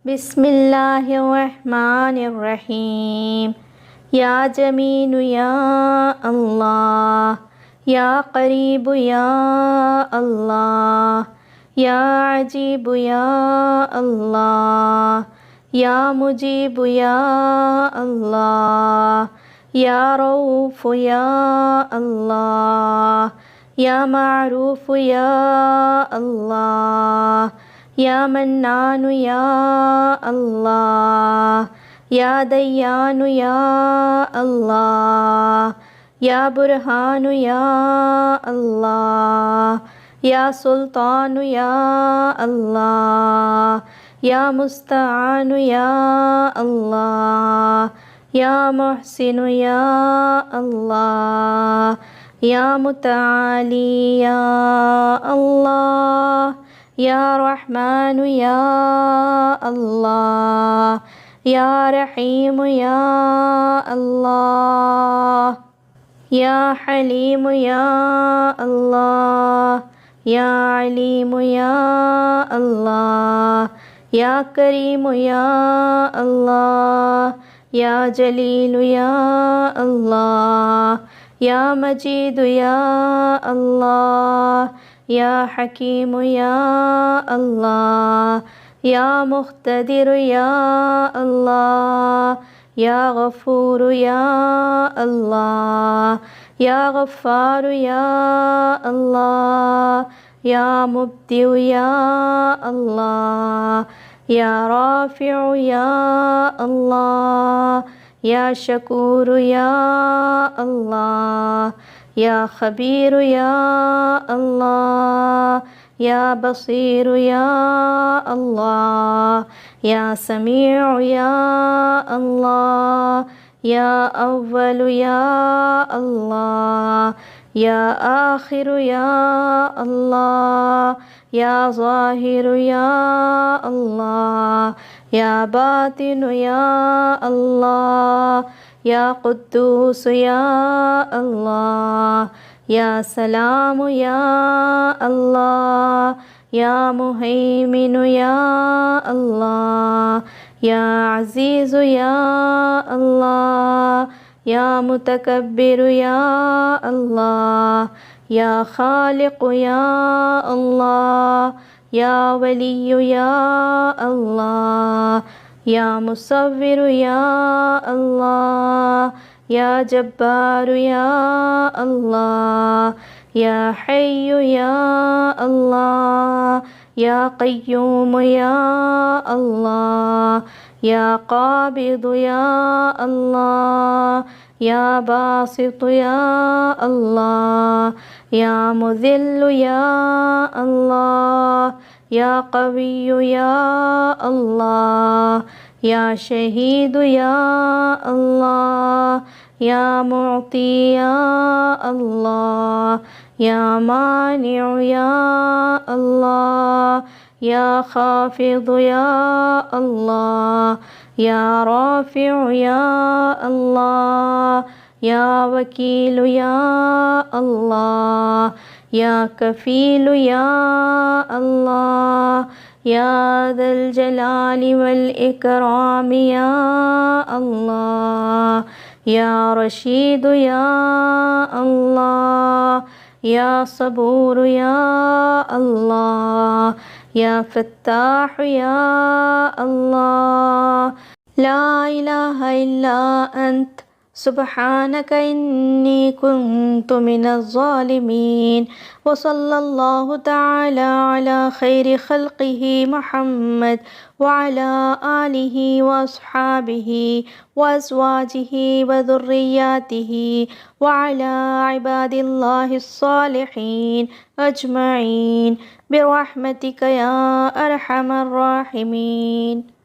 بسم الله الرحمن الرحيم. يا جميل يا الله، يا قريب يا الله، يا عجيب يا الله، يا مجيب يا الله، يا رؤوف يا الله، يا معروف يا الله، يا منان يا الله، يا ديان يا الله، يا برهان يا الله، يا سلطان يا الله، يا مستعان يا الله، يا محسن يا الله، يا متعالي يا الله، يا رحمن يا الله، يا رحيم يا الله، يا حليم يا الله، يا عليم يا الله، يا كريم يا الله، يا جليل يا الله، يا مجيد يا الله، يا حكيم يا الله، يا مقتدر يا الله، يا غفور يا الله، يا غفار يا الله، يا مبدئ يا الله، يا رافع يا الله، يا شكور يا الله، يا خبير يا الله، يا بصير يا الله، يا سميع يا الله، يا أول يا الله، يا آخر يا الله، يا ظاهر يا الله، يا باطن يا الله، يا قدوس يا الله، يا سلام يا الله، يا مهيمن يا الله، يا عزيز يا الله، يا متكبر يا الله، يا خالق يا الله، يا ولي يا الله، يا مصور يا الله، يا جبار يا الله، يا حي يا الله، يا قيوم يا الله، يا قابض يا الله، يا باسط يا الله، يا مذل يا الله، يا قوي يا الله، يا شهيد يا الله، يا معطي يا الله، يا مانع يا الله، يا خافض يا الله، يا رافع يا الله، يا وكيل يا الله، يا كفيل يا الله، يا ذا الجلال والإكرام يا الله، يا رشيد يا الله، يا صبور يا الله، يا فتاح يا الله. لا إله إلا أنت سبحانك إني كنت من الظالمين. وصلى الله تعالى على خير خلقه محمد وعلى آله وأصحابه وأزواجه وذرياته وعلى عباد الله الصالحين أجمعين برحمتك يا أرحم الراحمين.